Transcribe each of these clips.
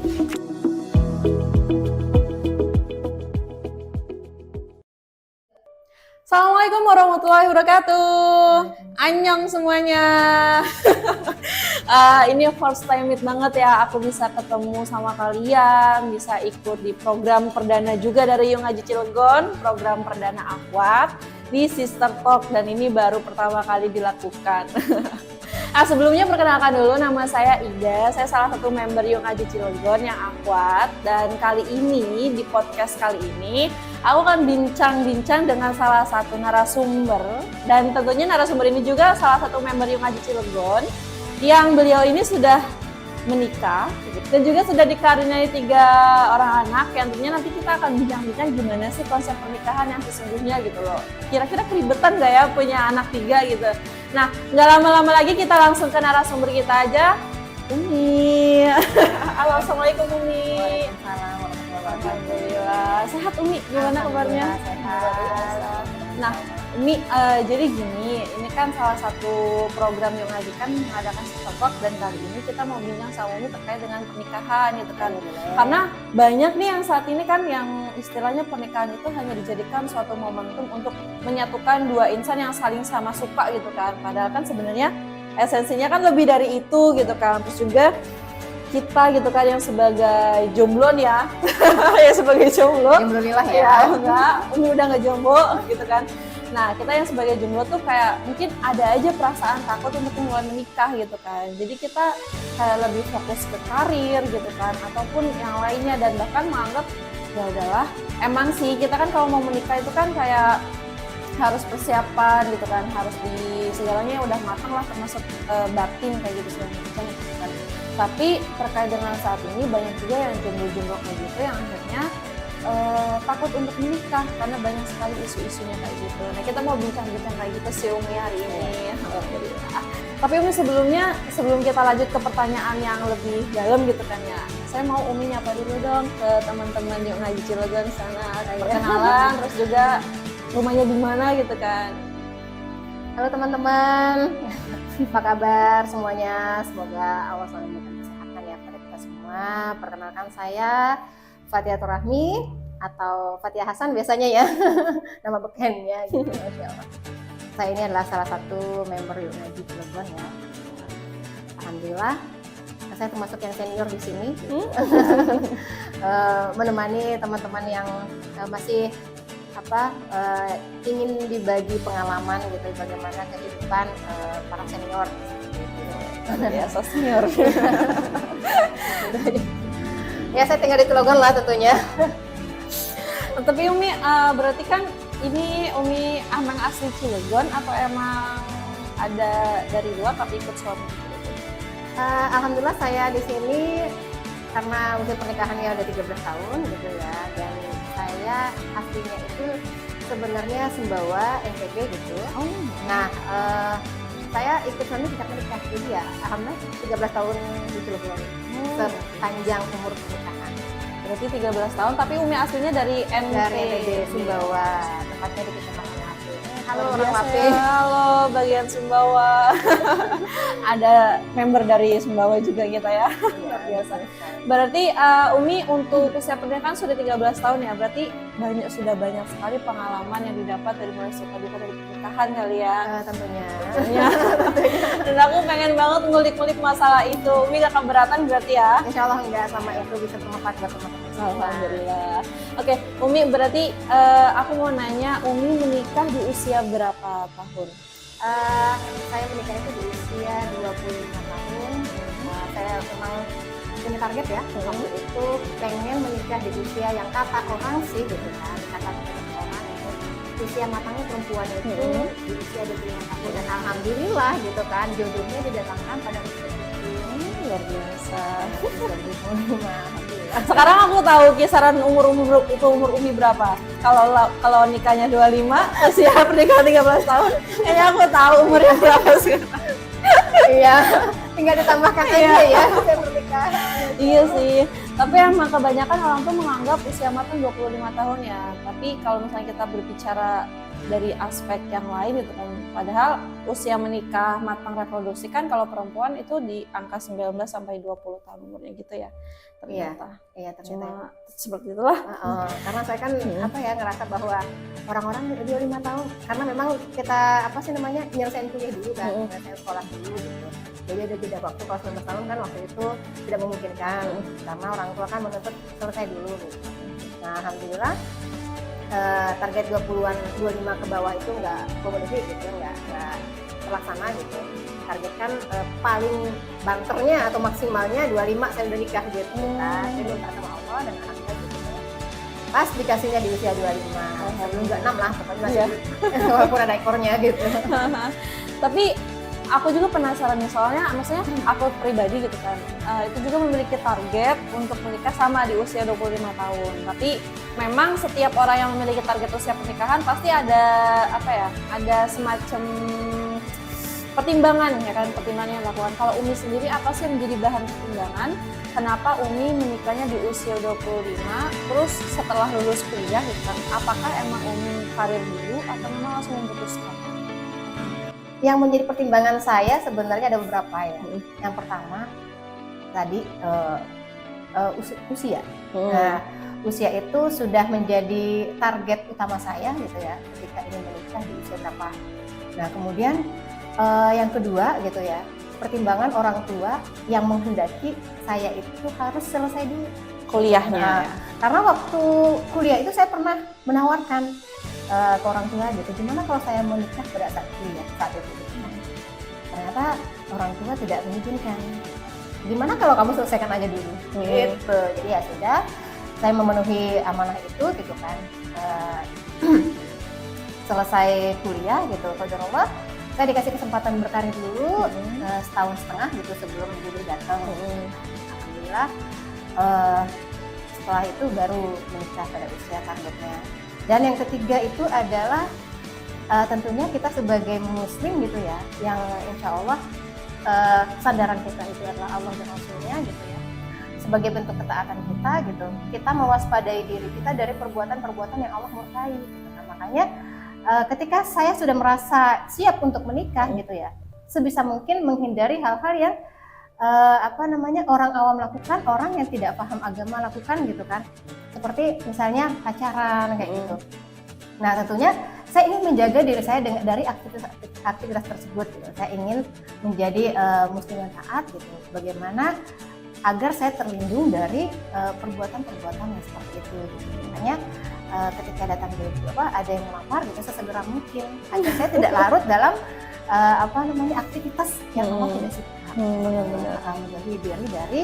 Assalamualaikum warahmatullahi wabarakatuh. Annyeong semuanya. Ini first time meet banget ya, aku bisa ketemu sama kalian, bisa ikut di program perdana juga dari Young Haji Cilegon, program perdana Akwat di Sister Talk, dan ini baru pertama kali dilakukan. Sebelumnya perkenalkan dulu, nama saya Ida, saya salah satu member Young Haji Cilegon yang Akwat, dan kali ini di podcast kali ini aku akan bincang-bincang dengan salah satu narasumber, dan tentunya narasumber ini juga salah satu member Young Haji Cilegon yang beliau ini sudah menikah dan juga sudah dikaruniai 3 orang anak, yang tentunya nanti kita akan bincang-bincang gimana sih konsep pernikahan yang sesungguhnya gitu loh. Kira-kira keribetan gak ya punya anak 3 gitu. Nah, nggak lama-lama lagi kita langsung ke narasumber kita aja, Umi. Halo, Assalamualaikum Umi. Waalaikumsalam warahmatullahi wabarakatuh. Alhamdulillah. Sehat Umi, gimana kabarnya? Sehat. Nah, Umi, jadi gini, ini kan salah satu program yang Haji kan mengadakan Sister Talk, dan kali ini kita mau bincang sama Umi terkait dengan pernikahan gitu kan. Karena banyak nih yang saat ini kan yang istilahnya pernikahan itu hanya dijadikan suatu momentum untuk menyatukan 2 insan yang saling sama suka gitu kan. Padahal kan sebenarnya esensinya kan lebih dari itu gitu kan. Terus juga kita gitu kan yang sebagai jomblo nih ya, ya sebagai jomblo. Alhamdulillah ya. Enggak, Umi udah nggak jomblo gitu kan. Nah, kita yang sebagai jomblo tuh kayak mungkin ada aja perasaan takut untuk mulai menikah gitu kan. Jadi kita kayak lebih fokus ke karir gitu kan, ataupun yang lainnya, dan bahkan menganggap ya udahlah. Emang sih kita kan kalau mau menikah itu kan kayak harus persiapan gitu kan, harus di segalanya udah matang lah, termasuk batin kayak gitu segala macam gitu kan. Tapi terkait dengan saat ini banyak juga yang jomblo-jomblo kayak gitu yang akhirnya takut untuk menikah karena banyak sekali isu-isunya kayak gitu. Nah, kita mau bincang-bincang kayak gitu sih Umi hari ini. Alhamdulillah. Tapi Umi sebelum kita lanjut ke pertanyaan yang lebih dalam gitu kan ya, saya mau Umi nyapa dulu dong ke teman-teman Young Haji Cilegon sana, perkenalan, terus juga rumahnya di mana gitu kan. Halo teman-teman, apa kabar semuanya? Semoga Allah selalu memberikan kesehatan ya pada kita semua. Perkenalkan saya Fatihatur Rahmi atau Fatia Hasan biasanya ya, nama bekennya gitu. Masya Allah. Saya ini adalah salah satu member Young Haji Cilegon ya. Alhamdulillah, saya termasuk yang senior di sini. Menemani teman-teman yang masih ingin dibagi pengalaman gitu, bagaimana kehidupan para senior. Biasa senior. Ya, saya tinggal di Cilegon lah tentunya. Tapi Umi, berarti kan ini Umi emang asli Cilegon atau emang ada dari luar tapi ikut suami? Alhamdulillah saya di sini karena usia pernikahannya udah 13 tahun gitu ya, dan saya aslinya itu sebenarnya Sumbawa, NTB gitu. Nah, saya ikut suami sejak menikah, jadi ya alhamdulillah 13 tahun di Cilegon sepanjang umur pernikahan. Berarti 13 tahun, tapi Umi aslinya dari NTB Sumbawa, tepatnya di Kecamatan Lape. Halo orang Lape. Halo bagian Sumbawa. Ada member dari Sumbawa juga kita ya. Luar biasa. Berarti Umi untuk usia pernikahan sudah 13 tahun ya. Berarti sudah banyak sekali pengalaman yang didapat dari mulai suka duka dari pernikahan kali ya. Tentunya. Dan aku pengen banget ngulik-ngulik masalah itu. Umi gak keberatan berarti ya? Insya Allah enggak, sama itu bisa bermanfaat buat teman-teman. Alhamdulillah. Oke, Umi berarti aku mau nanya, Umi menikah di usia berapa tahun? Saya menikah itu di usia 25 tahun. Saya memang punya target ya, waktu itu pengen menikah di usia yang kata orang sih gitu kan, kata orang itu usia matangnya perempuan itu di usia 25 tahun, dan alhamdulillah gitu kan jodohnya didatangkan pada usia itu. Luar biasa. 25. Sekarang aku tahu kisaran umur Umi berapa. Kalau nikahnya 25, usia pernikahan 13 tahun, kayaknya aku tahu umurnya berapa sekarang. Iya, tinggal ditambahkan aja ya usia pernikahan. Iya sih, tapi emang kebanyakan orang tuh menganggap usia matang 25 tahun ya. Tapi kalau misalnya kita berbicara dari aspek yang lain gitu kan. Padahal usia menikah matang reproduksi kan kalau perempuan itu di angka 19 sampai 20 tahun umurnya gitu ya. Ternyata. Iya, ternyata. Cuma seperti itulah. Karena saya kan ngerasa bahwa orang-orang 25 tahun karena memang kita nyelesain kuliah dulu kan, nyelesain sekolah dulu gitu. Jadi ada jeda waktu kalau 19 tahun kan waktu itu tidak memungkinkan karena orang tua kan menuntut selesai dulu gitu. Nah, alhamdulillah target 20-an 25 ke bawah itu nggak memenuhi gitu, nggak terlaksana gitu. Target kan paling banternya atau maksimalnya 25 saya udah nikah gitu kan. Jadi minta sama Allah dan alhamdulillah gitu. Pas dikasihnya di usia 25, sebelum 26 lah pokoknya masih walaupun ada ekornya gitu. Tapi aku juga penasaran nih, soalnya maksudnya aku pribadi gitu kan, itu juga memiliki target untuk menikah sama di usia 25 tahun. Tapi memang setiap orang yang memiliki target usia pernikahan pasti ada ada semacam pertimbangan ya kan, pertimbangan yang dilakukan. Kalau Umi sendiri apa sih yang menjadi bahan pertimbangan? Kenapa Umi menikahnya di usia 25, terus setelah lulus kuliah gitu kan, apakah emang Umi karir dulu atau memang langsung memutuskan? Yang menjadi pertimbangan saya sebenarnya ada beberapa ya. Yang pertama tadi usia. Nah, usia itu sudah menjadi target utama saya gitu ya, ketika ingin menikah di usia berapa. Nah, kemudian yang kedua gitu ya, pertimbangan orang tua yang menghendaki saya itu harus selesai dulu Kuliahnya. Karena waktu kuliah itu saya pernah menawarkan ke orang tua gitu, gimana kalau saya menikah pada saat kuliah saat itu. Ternyata orang tua tidak mengizinkan. Gimana kalau kamu selesaikan aja dulu gitu. Jadi ya sudah, saya memenuhi amanah itu gitu kan. Selesai kuliah gitu, qadarullah saya dikasih kesempatan berkarir dulu setahun setengah gitu sebelum jodoh datang. Alhamdulillah setelah itu baru menikah pada usia targetnya. Dan yang ketiga itu adalah tentunya kita sebagai muslim gitu ya, yang insya Allah kesadaran kita itu adalah Allah dan Rasulnya gitu ya. Sebagai bentuk ketaatan kita gitu, kita mewaspadai diri kita dari perbuatan-perbuatan yang Allah murkai. Gitu. Nah, makanya ketika saya sudah merasa siap untuk menikah gitu ya, sebisa mungkin menghindari hal-hal yang orang awam lakukan, orang yang tidak paham agama lakukan gitu kan. Seperti misalnya pacaran kayak gitu. Nah, tentunya saya ingin menjaga diri saya dari aktivitas tersebut gitu. Saya ingin menjadi muslim yang taat gitu. Bagaimana agar saya terlindung dari perbuatan-perbuatan yang seperti itu. Makanya ketika datang di ada yang melamar gitu, sesegera mungkin agar saya tidak larut dalam aktivitas yang Allah tidak suka. Benar-benar menjauhi diri dari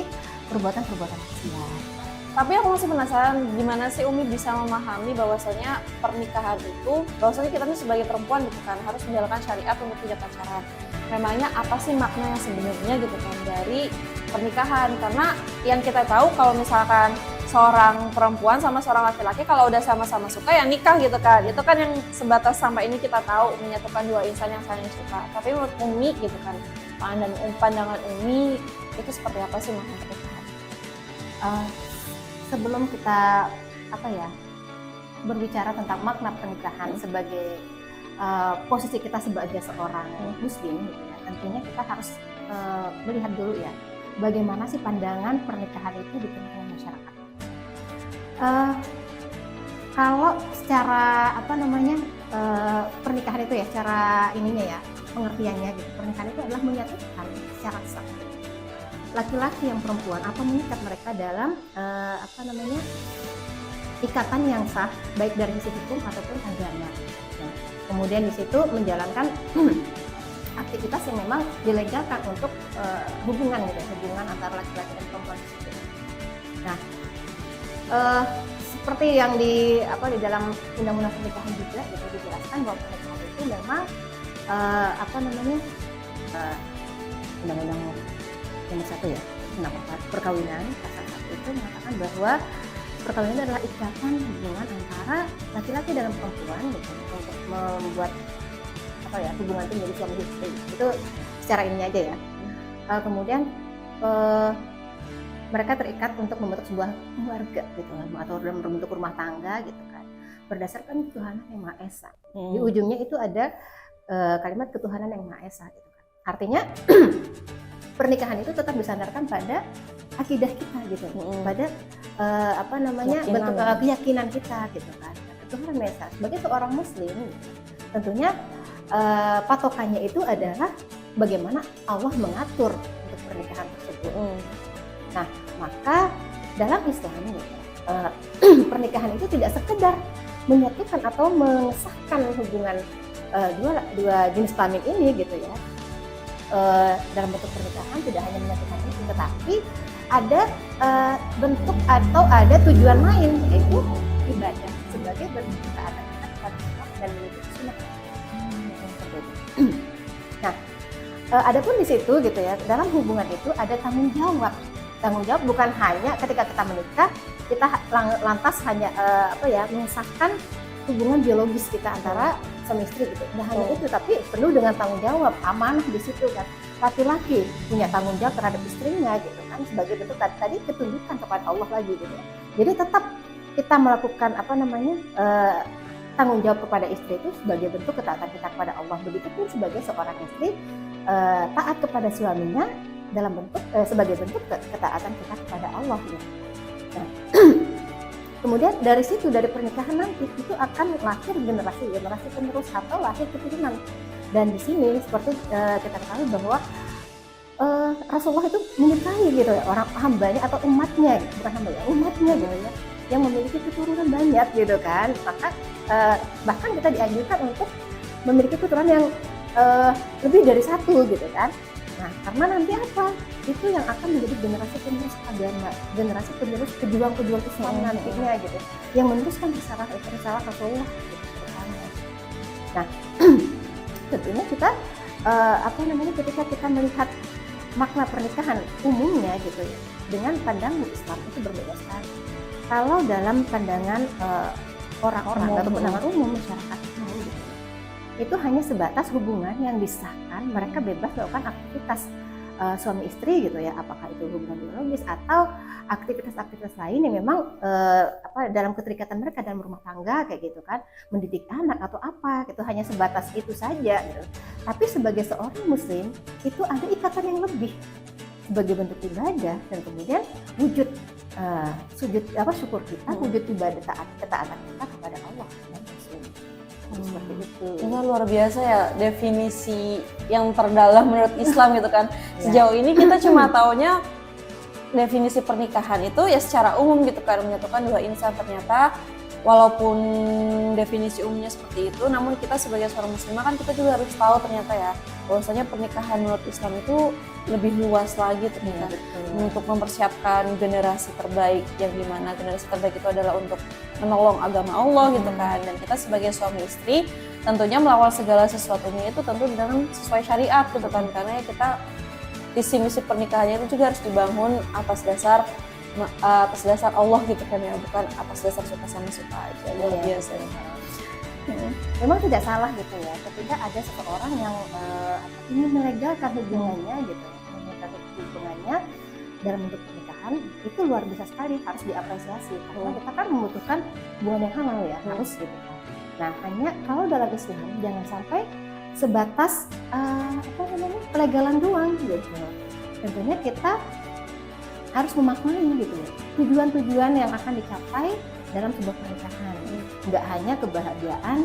perbuatan-perbuatan maksiat. Tapi aku masih penasaran gimana sih Umi bisa memahami bahwasanya pernikahan itu, bahwasanya kita nih sebagai perempuan gitu kan harus menjalankan syariat untuk tidak pacaran. Memangnya apa sih makna yang sebenarnya gitu kan dari pernikahan? Karena yang kita tahu kalau misalkan seorang perempuan sama seorang laki-laki kalau udah sama-sama suka ya nikah gitu kan. Itu kan yang sebatas sampai ini kita tahu menyatukan dua insan yang saling suka. Tapi menurut Umi gitu kan, pandangan Umi itu seperti apa sih makna pernikahan? Sebelum kita berbicara tentang makna pernikahan sebagai posisi kita sebagai seorang muslim gitu ya, tentunya kita harus melihat dulu ya bagaimana sih pandangan pernikahan itu di tengah masyarakat. Kalau secara pernikahan itu ya, secara ininya ya, pengertiannya gitu, pernikahan itu adalah menyatukan secara sah laki-laki yang perempuan atau mengikat mereka dalam ikatan yang sah baik dari sisi hukum ataupun agama. Nah, kemudian di situ menjalankan aktivitas yang memang dilegalkan untuk hubungan antara laki-laki dan perempuan di situ. Nah, seperti yang di dalam undang-undang pernikahan juga gitu dijelaskan bahwa pernikahan itu memang undang-undang nomor 1 ya tentang perkawinan pasal 1 itu mengatakan bahwa perkawinan adalah ikatan hubungan antara laki-laki dan perempuan gitu, untuk membuat hubungan itu menjadi suami istri. Itu secara ini aja ya. Kemudian mereka terikat untuk membentuk sebuah keluarga gitu atau dalam bentuk rumah tangga gitu kan. berdasarkan ketuhanan yang Maha Esa. Di ujungnya itu ada kalimat ketuhanan yang Maha Esa gitu kan. Artinya pernikahan itu tetap disandarkan pada akidah kita gitu, pada bentuk keyakinan kita gitu kan. Ketuhanan Maha Esa sebagai seorang muslim tentunya patokannya itu adalah bagaimana Allah mengatur untuk pernikahan tersebut. Nah, maka dalam Islam pernikahan itu tidak sekedar menyatukan atau mengesahkan hubungan dua jenis kelamin ini gitu ya. Dalam bentuk pernikahan tidak hanya menyatukan itu, tetapi ada bentuk atau ada tujuan lain, yaitu ibadah sebagai bentuk ketaatan kita kepada Allah dan mengikuti sunnah. Nah, adapun di situ gitu ya, dalam hubungan itu ada tanggung jawab. Tanggung jawab bukan hanya ketika kita menikah kita lantas hanya mengesahkan hubungan biologis kita antara suami istri gitu. Nggak hanya itu, tapi penuh dengan tanggung jawab, amanah di situ kan. Laki-laki punya tanggung jawab terhadap istrinya gitu kan, sebagai bentuk tadi ketundukan kepada Allah lagi gitu ya. Jadi tetap kita melakukan tanggung jawab kepada istri itu sebagai bentuk ketaatan kita kepada Allah. Begitupun sebagai seorang istri taat kepada suaminya dalam bentuk sebagai bentuk ketaatan kita kepada Allah gitu. Nah, kemudian dari situ, dari pernikahan nanti itu akan lahir generasi penerus atau lahir keturunan. Dan di sini seperti kita ketahui bahwa Rasulullah itu menyukai gitu ya orang hambanya atau umatnya, bukan hambanya, umatnya gitu ya, yang memiliki keturunan banyak gitu kan. Maka bahkan kita dianjurkan untuk memiliki keturunan yang lebih dari satu gitu kan. Nah, karena nanti apa? Itu yang akan menjadi generasi penerus agama, generasi penerus pejuang-pejuang Islam nantinya gitu, yang meneruskan risalah Rasulullah gitu. Nah, tentunya kita ketika kita melihat makna pernikahan umumnya gitu ya, dengan pandangan Islam itu berbeda sekali. Kalau dalam pandangan orang-orang atau pandangan umum masyarakat gitu, itu hanya sebatas hubungan yang disahkan, mereka bebas melakukan aktivitas suami istri gitu ya, apakah itu hubungan biologis atau aktivitas-aktivitas lain yang memang dalam keterikatan mereka dalam rumah tangga kayak gitu kan, mendidik anak atau apa gitu, hanya sebatas itu saja gitu. Tapi sebagai seorang muslim itu ada ikatan yang lebih sebagai bentuk ibadah, dan kemudian wujud syukur kita, wujud ibadah ketaatan kita kepada Allah dan Rasul. Seperti itu. Itu luar biasa ya definisi yang terdalam menurut Islam gitu kan. Sejauh ini kita cuma taunya definisi pernikahan itu ya secara umum gitu kan, menyatukan dua insan. Ternyata walaupun definisi umumnya seperti itu, namun kita sebagai seorang muslimah kan kita juga harus tahu ternyata ya bahwasanya pernikahan menurut Islam itu lebih luas lagi ternyata untuk mempersiapkan generasi terbaik, yang dimana generasi terbaik itu adalah untuk menolong agama Allah gitu kan. Dan kita sebagai suami istri tentunya melakukan segala sesuatunya itu tentu dengan sesuai syariat gitu kan, karena ya kita visi-misi pernikahannya itu juga harus dibangun atas dasar Allah gitu kan ya, bukan atas dasar suka sama suka aja. Luar biasa ya. Memang tidak salah gitu ya ketika ada seseorang yang ingin melegalkan hubungannya gitu, dalam bentuk pernikahan, itu luar biasa sekali, harus diapresiasi karena kita kan membutuhkan hubungan yang halal ya, harus gitu kan. Nah, hanya kalau dalam Islam jangan sampai sebatas pelegalan doang gitu. Tentunya kita harus memaknai gitu ya tujuan-tujuan yang akan dicapai dalam sebuah pernikahan. Nggak hanya kebahagiaan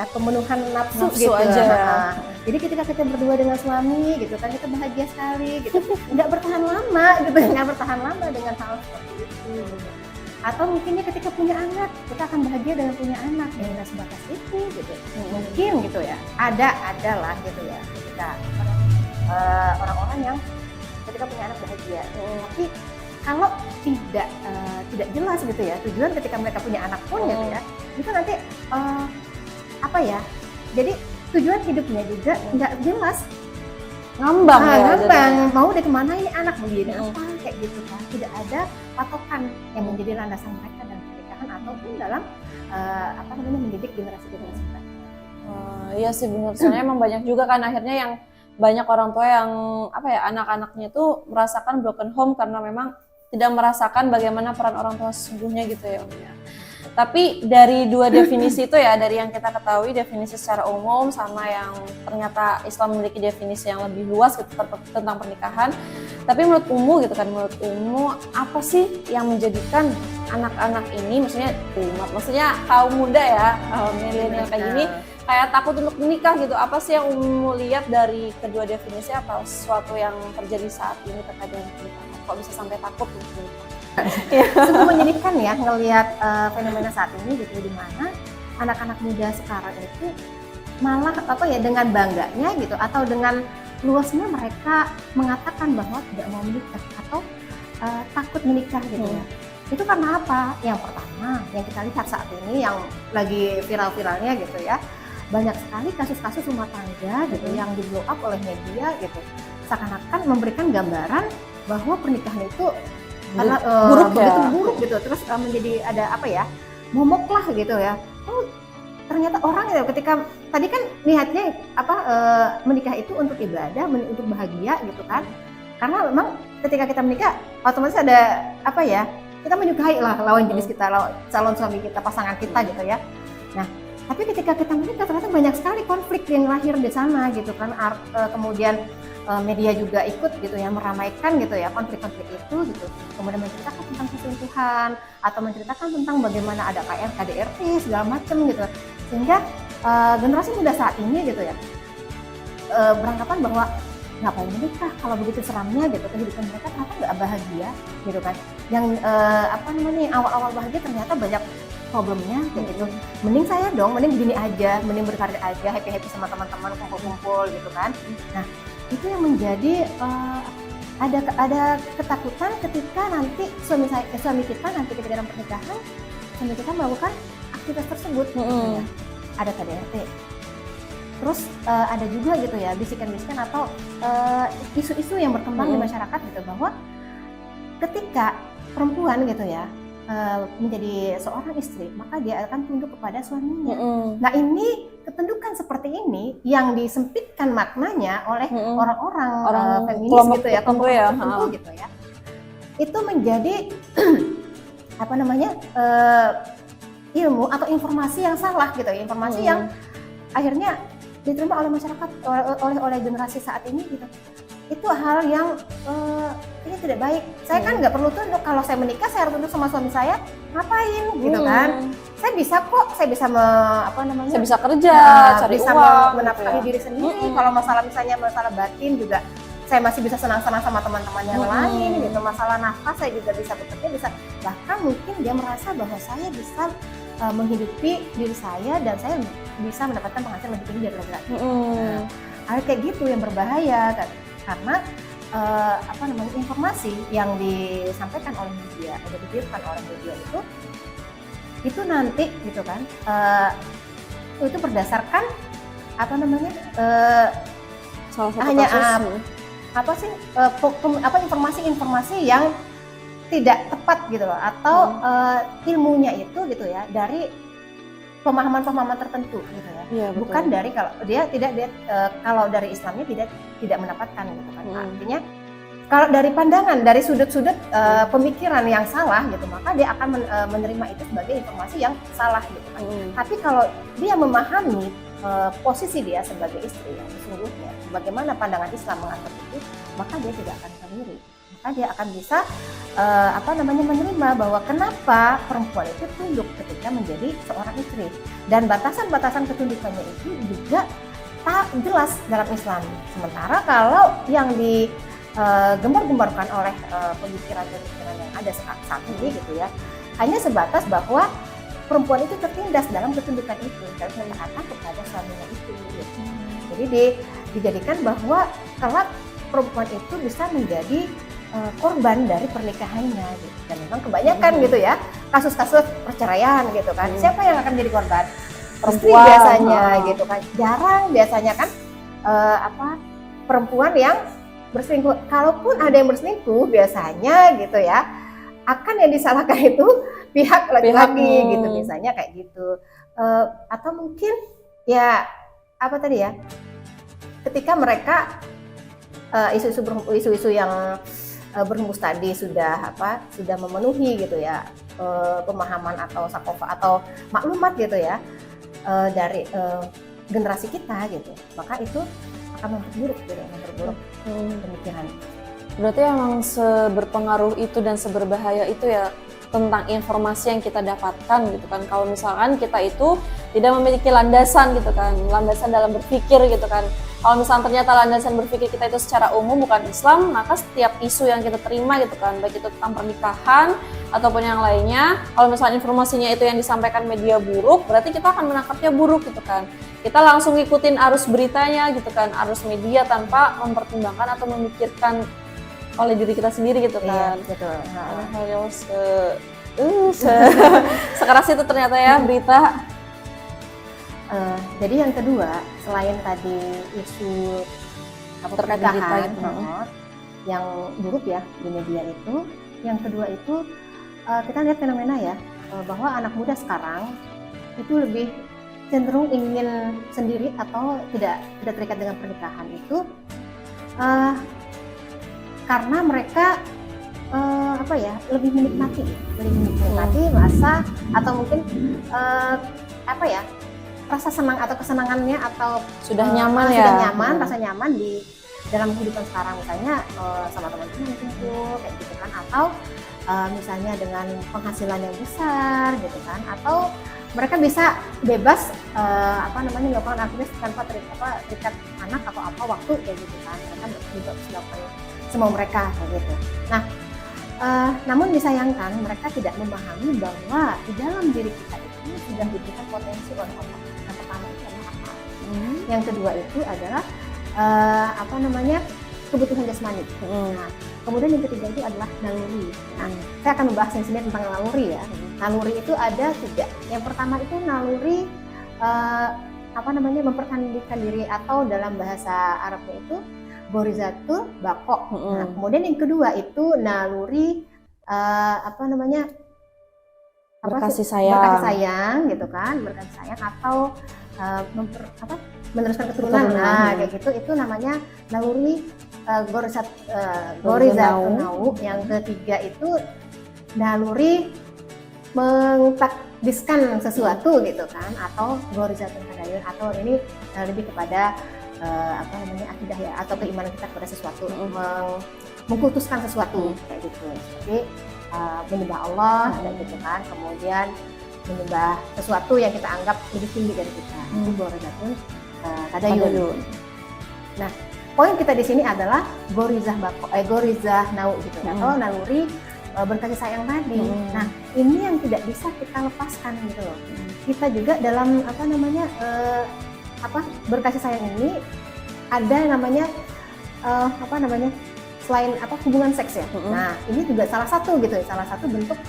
pemenuhan nafsu gitu aja. Nah, jadi ketika kita berdua dengan suami gitu kan, kita bahagia sekali gitu. Nggak bertahan lama gitu, nggak bertahan lama dengan hal seperti itu gitu. Atau mungkinnya ketika punya anak, kita akan bahagia dengan punya anak, ya nggak sebatas itu gitu. Mungkin gitu ya, ada lah gitu ya ketika orang-orang yang ketika punya anak bahagia. Tapi kalau tidak jelas gitu ya tujuan ketika mereka punya anak pun gitu ya, itu nanti jadi tujuan hidupnya juga nggak jelas, ngambang mau deh kemana ini anak, mau jadi apa kayak gitu kan. Tidak ada patokan yang menjadi landasan mereka dalam pernikahan ataupun dalam mendidik generasi-generasi mereka. Iya sih benar, soalnya emang banyak juga kan akhirnya yang banyak orang tua yang anak-anaknya tuh merasakan broken home karena memang tidak merasakan bagaimana peran orang tua sesungguhnya gitu ya Om ya. Tapi dari dua definisi itu ya, dari yang kita ketahui definisi secara umum sama yang ternyata Islam memiliki definisi yang lebih luas gitu tentang pernikahan. Tapi menurut Umu gitu kan, menurut Umu apa sih yang menjadikan anak-anak ini, maksudnya kaum muda ya, milenial kayak gini, kayak takut untuk menikah gitu? Apa sih yang Umu lihat dari kedua definisi atau sesuatu yang terjadi saat ini terkait dengan pernikahan? Kok bisa sampai takut untuk menikah? Sungguh menyedihkan ya ngelihat fenomena saat ini gitu, di mana anak-anak muda sekarang itu malah dengan bangganya gitu atau dengan luasnya mereka mengatakan bahwa tidak mau menikah atau takut menikah gitu ya. Itu karena apa? Yang pertama yang kita lihat saat ini yang lagi viral-viralnya gitu ya, banyak sekali kasus-kasus rumah tangga gitu yang di blow up oleh media gitu, seakan-akan memberikan gambaran bahwa pernikahan itu buruk gitu, terus menjadi ada momok lah gitu ya. Ternyata orang gitu, ketika tadi kan niatnya menikah itu untuk ibadah, untuk bahagia gitu kan, karena memang ketika kita menikah otomatis ada kita menyukai lah lawan jenis kita, calon suami kita, pasangan kita gitu ya. Nah tapi ketika kita menikah ternyata banyak sekali konflik yang lahir di sana gitu kan, kemudian media juga ikut gitu ya meramaikan gitu ya konflik-konflik itu gitu, kemudian menceritakan tentang perselingkuhan atau menceritakan tentang bagaimana ada KDRT segala macam gitu, sehingga generasi muda saat ini gitu ya beranggapan bahwa ngapain menikah kalau begitu seramnya gitu, kehidupan mereka ternyata nggak bahagia gitu kan, yang awal-awal bahagia ternyata banyak problemnya kayak gitu. Mending begini aja, mending berkarir aja, happy sama teman-teman, kumpul-kumpul gitu kan. Nah itu yang menjadi ada ketakutan ketika nanti suami kita nanti ketika dalam pernikahan, suami kita melakukan aktivitas tersebut gitu ya. Ada KDRT, terus ada juga gitu ya bisikan-bisikan atau isu-isu yang berkembang di masyarakat gitu, bahwa ketika perempuan gitu ya menjadi seorang istri, maka dia akan tunduk kepada suaminya. Nah ini ketundukan seperti ini yang disempitkan maknanya oleh orang-orang feminis gitu ya, kelompok tertentu gitu ya. Itu menjadi ilmu atau informasi yang salah gitu ya, informasi yang akhirnya diterima oleh masyarakat, oleh generasi saat ini gitu. Itu hal yang ini tidak baik. Saya kan nggak perlu tunduk, kalau saya menikah saya harus tunduk sama suami saya, ngapain gitu kan? Saya bisa saya bisa kerja, cari bisa uang, menafkahi diri sendiri. Kalau masalah batin juga saya masih bisa senang-senang sama teman-teman yang lain gitu. Masalah nafkah saya juga bisa bekerja, bisa, bahkan mungkin dia merasa bahwa saya bisa menghidupi diri saya dan saya bisa mendapatkan penghasilan lebih tinggi dari laki-laki. Hal kayak gitu yang berbahaya kan, karena informasi yang disampaikan oleh media, atau diberikan oleh media itu nanti gitu kan, itu berdasarkan informasi-informasi yang tidak tepat gitu loh, atau ilmunya itu gitu ya dari pemahaman-pemahaman tertentu gitu ya. Iya, bukan dari kalau dari Islamnya tidak mendapatkan gitu kan. Artinya kalau dari pandangan, dari sudut-sudut pemikiran yang salah gitu, maka dia akan menerima itu sebagai informasi yang salah gitu kan. Tapi kalau dia memahami posisi dia sebagai istri yang sesungguhnya, bagaimana pandangan Islam mengatur itu, maka dia tidak akan sendiri. Maka dia akan bisa menerima bahwa kenapa perempuan itu tunduk ketika menjadi seorang istri, dan batasan-batasan ketundukannya itu juga tak jelas dalam Islam. Sementara kalau yang digembar-gembarkan oleh pemikiran-pemikiran yang ada saat ini gitu ya, hanya sebatas bahwa perempuan itu tertindas dalam ketundukan itu dan ketaatan kepada suaminya itu gitu. Jadi dijadikan bahwa kelak perempuan itu bisa menjadi korban dari pernikahannya gitu. Dan memang kebanyakan gitu ya kasus-kasus perceraian gitu kan, siapa yang akan jadi korban? Istri biasanya gitu kan. Jarang biasanya kan perempuan yang berselingkuh. Kalaupun ada yang berselingkuh biasanya gitu ya, akan yang disalahkan itu pihak laki-laki gitu, misalnya kayak gitu. Atau mungkin ya ketika mereka isu-isu yang berhembus tadi sudah memenuhi gitu ya pemahaman atau sakofa atau maklumat gitu ya dari generasi kita gitu, maka itu akan memperburuk gitu, pemikiran. Berarti emang seberpengaruh itu dan seberbahaya itu ya tentang informasi yang kita dapatkan gitu kan. Kalau misalkan kita itu tidak memiliki landasan gitu kan, landasan dalam berpikir gitu kan. Kalau misalkan ternyata landasan berpikir kita itu secara umum bukan Islam, maka setiap isu yang kita terima gitu kan, baik itu tentang pernikahan ataupun yang lainnya, kalau misalkan informasinya itu yang disampaikan media buruk, berarti kita akan menangkapnya buruk gitu kan. Kita langsung ngikutin arus beritanya gitu kan, arus media tanpa mempertimbangkan atau memikirkan oleh diri kita sendiri gitu kan. Iya, betul. Hal yang sekeras itu ternyata ya berita. Jadi yang kedua, selain tadi isu Terkait berita gitu. yang buruk ya di media itu, yang kedua itu kita lihat fenomena ya bahwa anak muda sekarang itu lebih cenderung ingin sendiri atau tidak terikat dengan pernikahan itu karena mereka lebih menikmati masa atau mungkin rasa senang atau kesenangannya atau sudah nyaman rasa nyaman di dalam kehidupan sekarang, misalnya sama teman-teman kumpul kayak gitu kan, atau misalnya dengan penghasilan yang besar gitu kan, atau mereka bisa bebas melakukan aktivitas tanpa terikat anak atau apa waktu kayak gitu kan, mereka juga bisa lakukan semau mereka kayak gitu. Nah, namun disayangkan mereka tidak memahami bahwa di dalam diri kita itu sudah diberikan potensi oleh Allah. Yang pertama itu adalah akal. Yang kedua itu adalah kebutuhan jasmani. Nah, kemudian yang ketiga itu adalah naluri. Nah, saya akan membahas di sini tentang naluri ya. Naluri itu ada 3. Yang pertama itu naluri mempertandingkan diri atau dalam bahasa Arabnya itu gorizatul baqo. Nah, kemudian yang kedua itu naluri berkasih sayang gitu kan, berkasih sayang atau meneruskan keturunan. Nah, kayak gitu itu namanya naluri gorizatul nau. Yang ketiga itu naluri mengtakdiskan sesuatu gitu kan, atau gorizatul hadayun, atau ini lebih kepada akidah ya, atau keimanan kita kepada sesuatu, mengkultuskan sesuatu kayak gitu, seperti menyembah Allah dan gitu kan, kemudian menyembah sesuatu yang kita anggap lebih tinggi dari kita, itu gorizatul hadayun. Nah, poin kita di sini adalah gorizah nau gitu, atau naluri berkasih sayang tadi. Nah, ini yang tidak bisa kita lepaskan gitu loh. Kita juga dalam berkasih sayang ini ada namanya selain hubungan seks ya. Nah, ini juga salah satu bentuk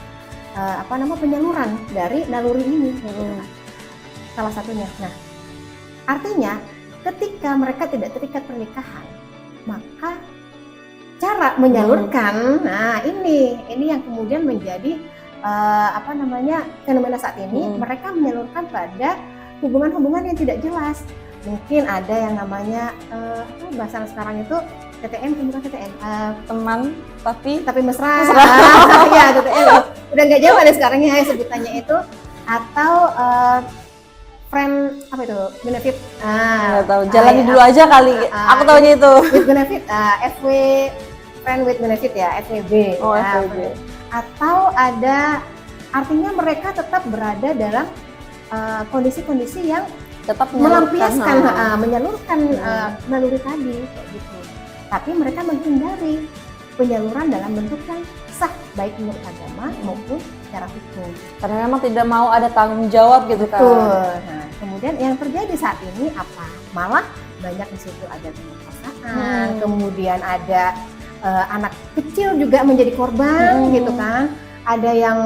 penyaluran dari naluri ini. Salah satunya. Nah, artinya ketika mereka tidak terikat pernikahan, maka cara menyalurkan, nah ini yang kemudian menjadi fenomena saat ini. Mereka menyalurkan pada hubungan-hubungan yang tidak jelas. Mungkin ada yang namanya bahasa sekarang itu TTM, bukan TTM, teman tapi mesra. Ya, TTM. Udah nggak jauh ada sekarang ya sebutannya itu, atau friend benefit. Nggak tahu, jalani dulu aja kali. Aku tahunya itu. With benefit, FW, friend with benefit ya, FWB. FWB. Atau ada, artinya mereka tetap berada dalam kondisi-kondisi yang tetap melampiaskan, menyalurkan naluri tadi kayak gitu. Tapi mereka menghindari penyaluran dalam bentuk yang sah, baik menurut agama maupun secara hukum. Karena memang tidak mau ada tanggung jawab gitu kan. Nah, kemudian yang terjadi saat ini apa? Malah banyak di situ ada pemerkosaan, kemudian ada anak kecil juga menjadi korban gitu kan. Ada yang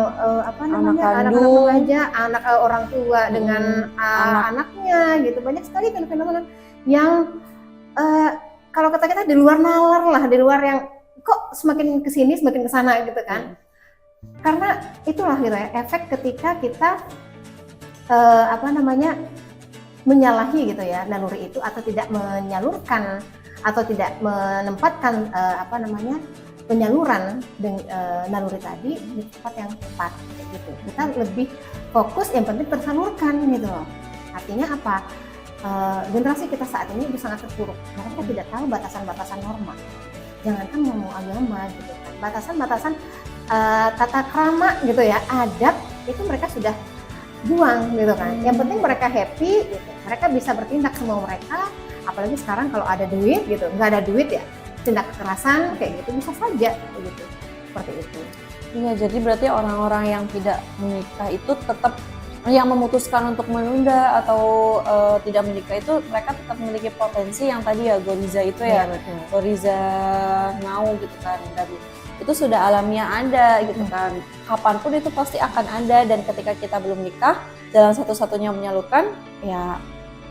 anak remaja, anak orang tua dengan anaknya gitu. Banyak sekali fenomena yang kalau kata kita di luar nalar lah, di luar yang kok semakin kesini semakin kesana gitu kan. Karena itulah gitu ya, efek ketika kita menyalahi gitu ya naluri itu, atau tidak menyalurkan atau tidak menempatkan penyaluran naluri tadi di tempat yang tepat kayak gitu. Kita lebih fokus yang penting tersalurkan gitu loh. Artinya apa? Generasi kita saat ini udah sangat terpuruk. Mereka tidak tahu batasan-batasan norma. Jangankan ngomong agama gitu kan. Batasan-batasan tata krama gitu ya, adab itu mereka sudah buang gitu kan. Yang penting mereka happy gitu. Mereka bisa bertindak semau mereka, apalagi sekarang kalau ada duit gitu. Nggak ada duit ya tindak kekerasan kayak gitu bisa saja gitu. Seperti itu. Iya, jadi berarti orang-orang yang tidak menikah itu tetap yang memutuskan untuk menunda atau tidak menikah itu mereka tetap memiliki potensi yang tadi ya Goriza itu ya, Goriza mau gitu kan, dan itu sudah alamiah ada gitu kan, kapanpun itu pasti akan ada, dan ketika kita belum nikah jalan satu-satunya menyalurkan ya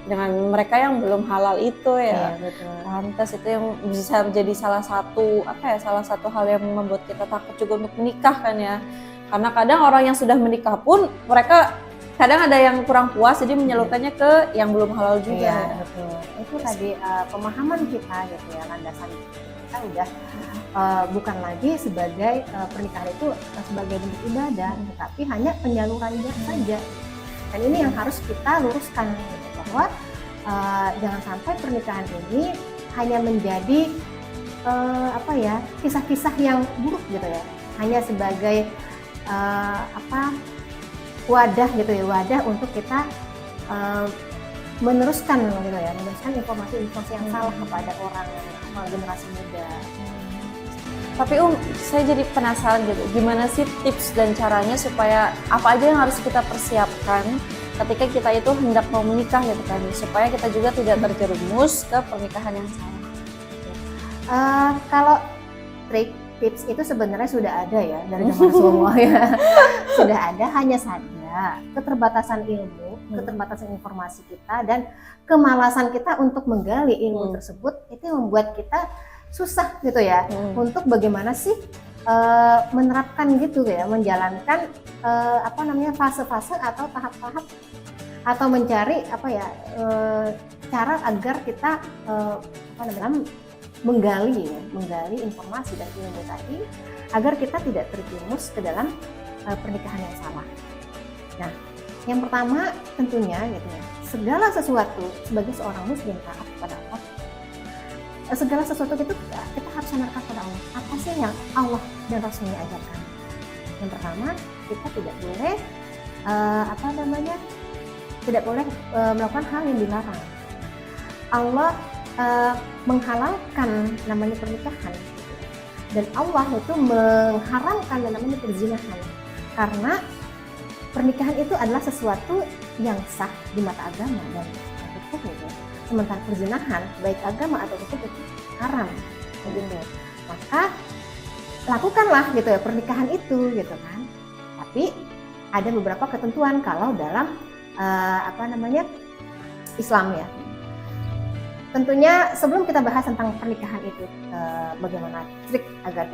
dengan mereka yang belum halal itu ya. Lantas itu yang bisa menjadi salah satu hal yang membuat kita takut juga untuk menikah kan ya, karena kadang orang yang sudah menikah pun mereka kadang ada yang kurang puas jadi menyalurkannya ke yang belum halal juga. Iya, betul. Itu tadi pemahaman kita gitu ya, landasan kita udah bukan lagi sebagai pernikahan itu sebagai bentuk ibadah, tetapi hanya penyalurannya saja. Dan ini yang harus kita luruskan gitu, bahwa jangan sampai pernikahan ini hanya menjadi kisah-kisah yang buruk gitu ya, hanya sebagai wadah gitu ya, wadah untuk kita meneruskan informasi-informasi yang salah kepada orang generasi muda. Tapi saya jadi penasaran gitu, gimana sih tips dan caranya supaya apa aja yang harus kita persiapkan ketika kita itu hendak mau menikah gitu kan, supaya kita juga tidak terjerumus ke pernikahan yang salah. Kalau tips itu sebenarnya sudah ada ya dari zaman semua ya. Sudah ada, hanya saja keterbatasan ilmu, keterbatasan informasi kita, dan kemalasan kita untuk menggali ilmu tersebut itu yang membuat kita susah gitu ya untuk bagaimana sih menerapkan gitu ya, menjalankan fase-fase atau tahap-tahap, atau mencari cara agar kita menggali informasi dan ilmu tadi agar kita tidak terjerumus ke dalam pernikahan yang salah. Nah, yang pertama tentunya gitu ya, segala sesuatu sebagai seorang muslim taat kepada Allah, segala sesuatu itu kita harus sandarkan pada Allah. Apa sih yang Allah dan Rasulnya ajarkan? Yang pertama, kita tidak boleh tidak boleh melakukan hal yang dilarang. Allah menghalalkan namanya pernikahan, dan Allah itu mengharamkan namanya perzinahan, karena pernikahan itu adalah sesuatu yang sah di mata agama dan hukum gitu. Sementara perzinahan baik agama atau hukum itu haram gitu. Maka lakukanlah gitu ya pernikahan itu gitu kan. Tapi ada beberapa ketentuan kalau dalam Islam ya. Tentunya sebelum kita bahas tentang pernikahan itu bagaimana trik agar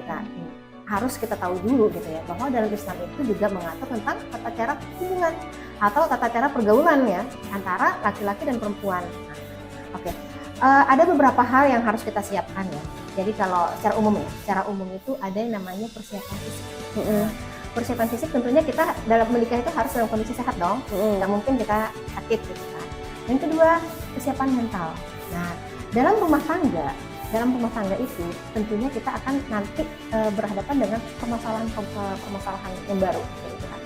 harus kita tahu dulu gitu ya, bahwa dalam Islam itu juga mengatur tentang tata cara hubungan atau tata cara pergaulan ya antara laki-laki dan perempuan. Oke. Ada beberapa hal yang harus kita siapkan ya. Jadi kalau secara umum itu ada yang namanya persiapan fisik. Persiapan fisik tentunya kita dalam menikah itu harus dalam kondisi sehat dong. Nggak mungkin kita sakit gitu kan. Yang kedua, kesiapan mental. Nah, dalam rumah tangga itu tentunya kita akan nanti berhadapan dengan permasalahan yang baru gitu kan.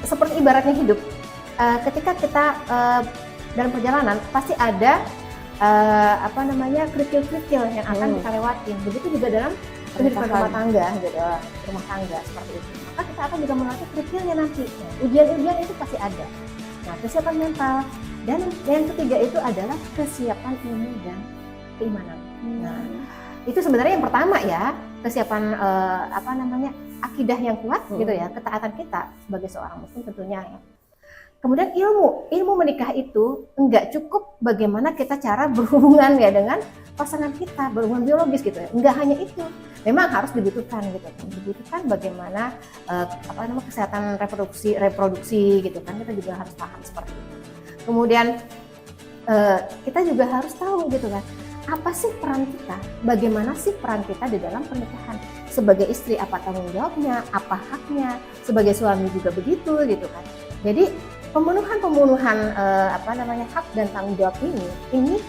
Seperti ibaratnya hidup, ketika kita dalam perjalanan pasti ada kerikil-kerikil yang akan kita lewatin. Begitu juga dalam kehidupan rumah tangga seperti itu. Maka kita akan juga melewati kerikilnya nanti. Ujian-ujian itu pasti ada. Nah, kesiapan mental. Dan yang ketiga itu adalah kesiapan ilmu dan keimanan. Nah, itu sebenarnya yang pertama ya, kesiapan akidah yang kuat gitu ya, ketaatan kita sebagai seorang muslim tentunya ya. Kemudian ilmu menikah itu enggak cukup bagaimana kita cara berhubungan ya dengan pasangan kita, berhubungan biologis gitu ya. Enggak hanya itu. Memang harus dibutuhkan gitu kan. Dibutuhkan bagaimana kesehatan reproduksi gitu kan. Kita juga harus paham seperti itu. Kemudian kita juga harus tahu gitu kan, apa sih peran kita? Bagaimana sih peran kita di dalam pernikahan? Sebagai istri apa tanggung jawabnya? Apa haknya? Sebagai suami juga begitu gitu kan. Jadi pembunuhan hak dan tanggung jawab ini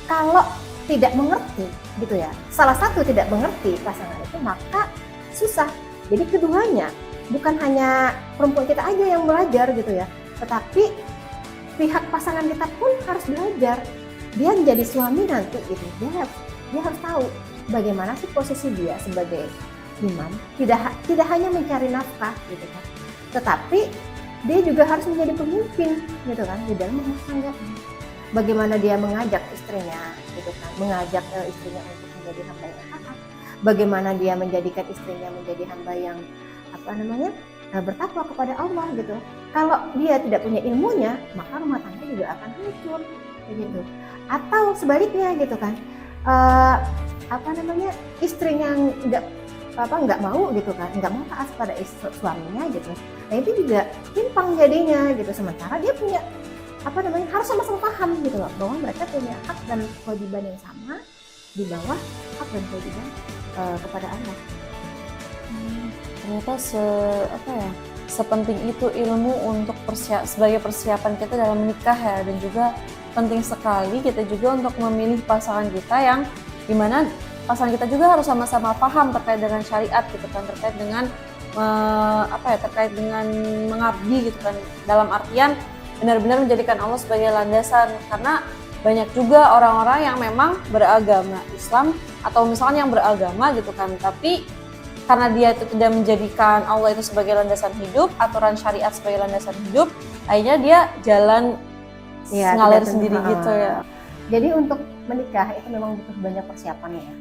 kalau tidak mengerti gitu ya. Salah satu tidak mengerti pasangan itu, maka susah. Jadi keduanya, bukan hanya perempuan kita aja yang belajar gitu ya, tetapi pihak pasangan kita pun harus belajar. Dia menjadi suami nanti gitu, dia harus tahu bagaimana sih posisi dia sebagai imam. Tidak hanya mencari nafkah gitu kan, tetapi dia juga harus menjadi pemimpin gitu kan di dalam rumah tangga. Bagaimana dia mengajak istrinya gitu kan, mengajak istrinya untuk menjadi hamba yang taat. Bagaimana dia menjadikan istrinya menjadi hamba yang bertakwa kepada Allah gitu. Kalau dia tidak punya ilmunya, maka rumah tangga juga akan hancur begitu. Atau sebaliknya gitu kan, istrinya nggak mau gitu kan, nggak mau taat pada suaminya gitu. Nah itu juga timpang jadinya gitu. Sementara dia punya harus sama-sama paham gitu loh, bahwa mereka punya hak dan kewajiban yang sama di bawah hak dan kewajiban kepada Allah. Ternyata sepenting itu ilmu untuk sebagai persiapan kita dalam menikah ya, dan juga penting sekali kita juga untuk memilih pasangan kita yang dimana pasangan kita juga harus sama-sama paham terkait dengan syariat gitu kan, terkait dengan terkait dengan mengabdi gitu kan, dalam artian benar-benar menjadikan Allah sebagai landasan. Karena banyak juga orang-orang yang memang beragama Islam atau misalnya yang beragama gitu kan, tapi karena dia itu tidak menjadikan Allah itu sebagai landasan hidup, aturan syariat sebagai landasan hidup, akhirnya dia jalan ngalir sendiri gitu ya. Jadi untuk menikah itu memang butuh banyak persiapan ya.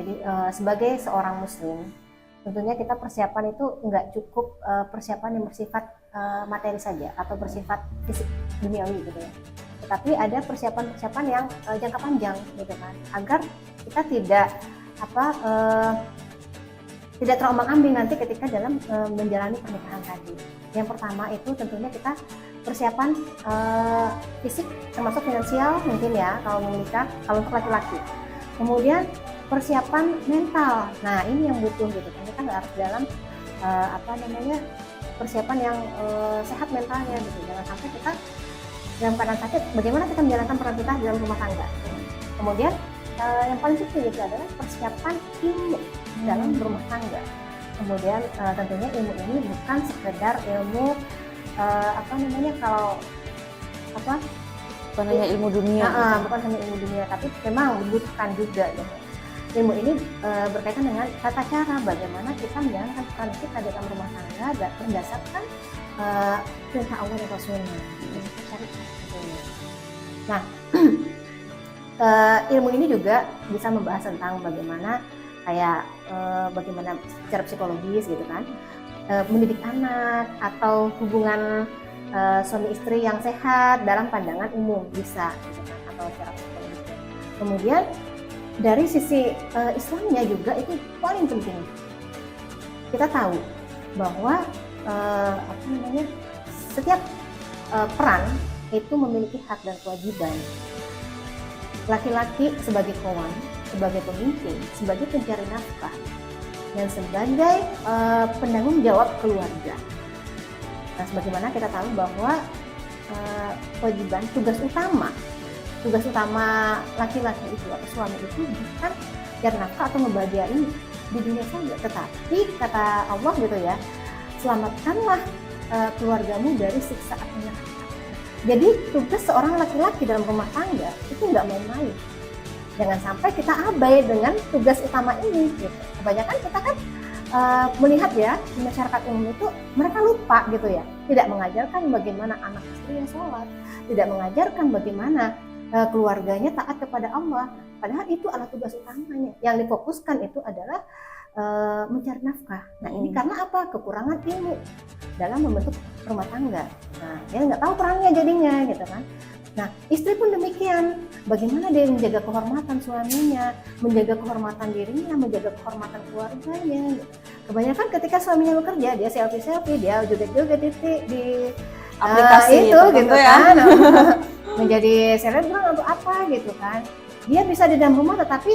Jadi sebagai seorang muslim, tentunya kita persiapan itu nggak cukup persiapan yang bersifat materi saja atau bersifat fisik duniawi gitu ya. Tetapi ada persiapan-persiapan yang jangka panjang gitu kan, agar kita tidak terombang-ambing nanti ketika dalam menjalani pernikahan tadi. Yang pertama itu tentunya kita persiapan fisik termasuk finansial mungkin ya kalau menikah, kalau untuk laki-laki. Kemudian persiapan mental. Nah ini yang butuh gitu kan, kita nggak harus dalam persiapan yang sehat mentalnya gitu. Jangan sampai kita dalam keadaan sakit, bagaimana kita menjalankan peran kita dalam rumah tangga. Kemudian yang paling penting itu adalah persiapan ilmu dalam berumah tangga. Kemudian tentunya ilmu ini bukan sekedar ilmu bukan hanya ilmu dunia, bukan hanya ilmu dunia, tapi memang dibutuhkan juga gitu. Ilmu ini berkaitan dengan tata cara bagaimana kita menjalankan peran kita dalam rumah tangga dan berdasarkan perintah Allah dan Rasulnya. Nah, ilmu ini juga bisa membahas tentang bagaimana secara psikologis gitu kan, mendidik anak atau hubungan suami istri yang sehat dalam pandangan umum bisa gitu kan, atau secara psikologis. Kemudian dari sisi Islamnya juga itu paling penting. Kita tahu bahwa setiap peran itu memiliki hak dan kewajiban. Laki-laki sebagai kawan, sebagai pemimpin, sebagai pencari nafkah, dan sebagai penanggung jawab keluarga. Nah, sebagaimana kita tahu bahwa kewajiban tugas utama laki-laki itu atau suami itu bukan mencari nafkah atau ngebahagiain di dunia saja, tetapi kata Allah gitu ya, selamatkanlah keluargamu dari siksa api neraka. Jadi tugas seorang laki-laki dalam rumah tangga itu nggak main-main. Jangan sampai kita abai dengan tugas utama ini. Gitu. Kebanyakan kita kan melihat ya di masyarakat umum itu mereka lupa gitu ya, tidak mengajarkan bagaimana anak istrinya sholat, tidak mengajarkan bagaimana keluarganya taat kepada Allah. Padahal itu adalah tugas utamanya. Yang difokuskan itu adalah mencari nafkah. Nah ini karena apa? Kekurangan ilmu dalam membentuk rumah tangga. Nah dia nggak tahu perannya jadinya gitu kan. Nah istri pun demikian. Bagaimana dia menjaga kehormatan suaminya, menjaga kehormatan dirinya, menjaga kehormatan keluarganya. Kebanyakan ketika suaminya bekerja, dia selfie, dia joget-joget di aplikasi itu gitu ya. kan. Menjadi selebgram atau apa gitu kan. dia bisa di dalam rumah tetapi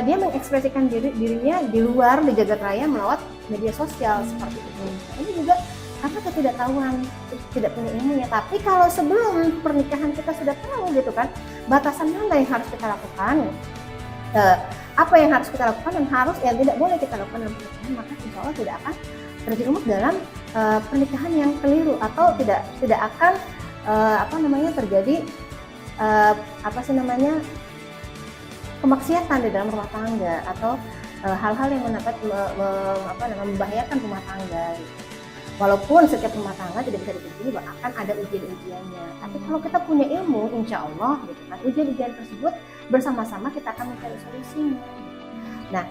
dia mengekspresikan dirinya di luar, di jagat raya melewat media sosial seperti itu. Nah, ini juga karena ketidaktahuan, tidak punya ilmunya. Tapi kalau sebelum pernikahan kita sudah tahu gitu kan, batasan mana yang harus kita lakukan, apa yang harus kita lakukan dan yang tidak boleh kita lakukan dalam pernikahan, maka insya Allah tidak akan terjerumus dalam pernikahan yang keliru atau tidak akan terjadi kemaksiatan di dalam rumah tangga atau hal-hal yang membahayakan rumah tangga. Gitu. Walaupun setiap rumah tangga tidak bisa dipungkiri bahwa akan ada ujian-ujiannya. Tapi kalau kita punya ilmu, insya Allah, gitu kan, ujian-ujian tersebut bersama-sama kita akan mencari solusinya. Nah,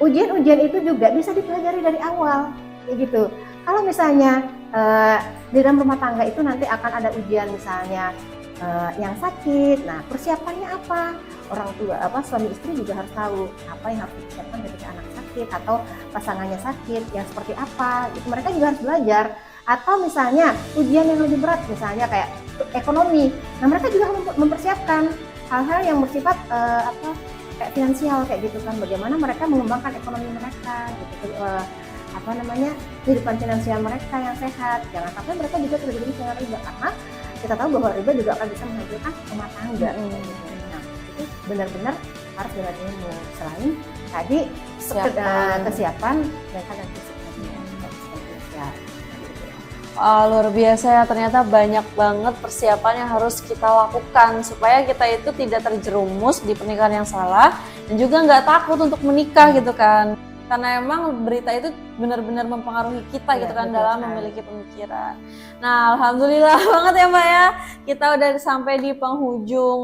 ujian-ujian itu juga bisa dipelajari dari awal, gitu. Kalau misalnya di dalam rumah tangga itu nanti akan ada ujian misalnya yang sakit, nah persiapannya apa? Orang tua, suami istri juga harus tahu apa yang harus dipersiapkan ketika anak sakit atau pasangannya sakit, yang seperti apa. Gitu. Mereka juga harus belajar. Atau misalnya ujian yang lebih berat, misalnya kayak ekonomi. Nah mereka juga mempersiapkan hal-hal yang bersifat kayak finansial kayak gitu kan. Bagaimana mereka mengembangkan ekonomi mereka, gitu. Kehidupan finansial mereka yang sehat. Jangan sampai mereka juga terjadi dengan riba karena kita tahu bahwa riba juga akan bisa menghancurkan rumah tangga. Nah, itu benar-benar harus dengan ilmu. Selain tadi kesiapan mereka dan fisiknya. Luar biasa ya, ternyata banyak banget persiapan yang harus kita lakukan supaya kita itu tidak terjerumus di pernikahan yang salah dan juga nggak takut untuk menikah gitu kan. Karena emang berita itu benar-benar mempengaruhi kita gitu kan dalam memiliki pemikiran. Nah, alhamdulillah banget ya Mbak ya, kita udah sampai di penghujung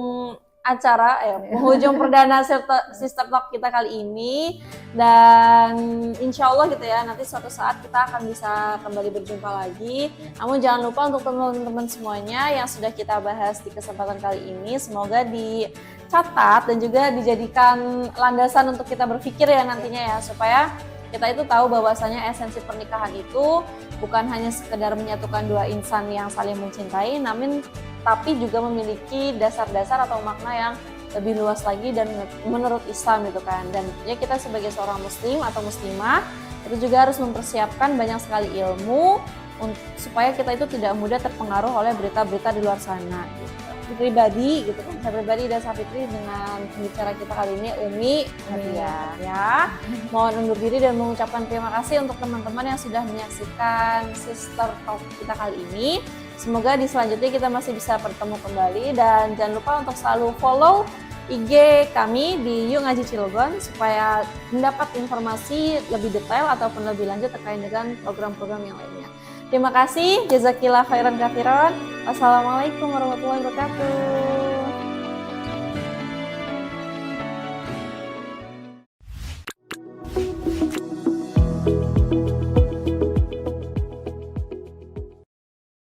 acara penghujung perdana Sister Talk kita kali ini, dan insya Allah gitu ya, nanti suatu saat kita akan bisa kembali berjumpa lagi. Namun jangan lupa untuk teman-teman semuanya yang sudah kita bahas di kesempatan kali ini, semoga dicatat dan juga dijadikan landasan untuk kita berpikir ya nantinya ya, supaya kita itu tahu bahwasanya esensi pernikahan itu bukan hanya sekedar menyatukan dua insan yang saling mencintai, namun tapi juga memiliki dasar-dasar atau makna yang lebih luas lagi dan menurut Islam gitu kan. Dan ya kita sebagai seorang muslim atau muslimah itu juga harus mempersiapkan banyak sekali ilmu supaya kita itu tidak mudah terpengaruh oleh berita-berita di luar sana gitu. Pribadi gitu kan, saya pribadi dan Safitri dengan pembicara kita kali ini Umi ya. Mohon undur diri dan mengucapkan terima kasih untuk teman-teman yang sudah menyaksikan Sister Talk kita kali ini. Semoga di selanjutnya kita masih bisa bertemu kembali, dan jangan lupa untuk selalu follow IG kami di Yuk Ngaji Cilegon supaya mendapat informasi lebih detail ataupun lebih lanjut terkait dengan program-program yang lainnya. Terima kasih, jazakillah khairan katsiran. Wassalamualaikum warahmatullahi wabarakatuh.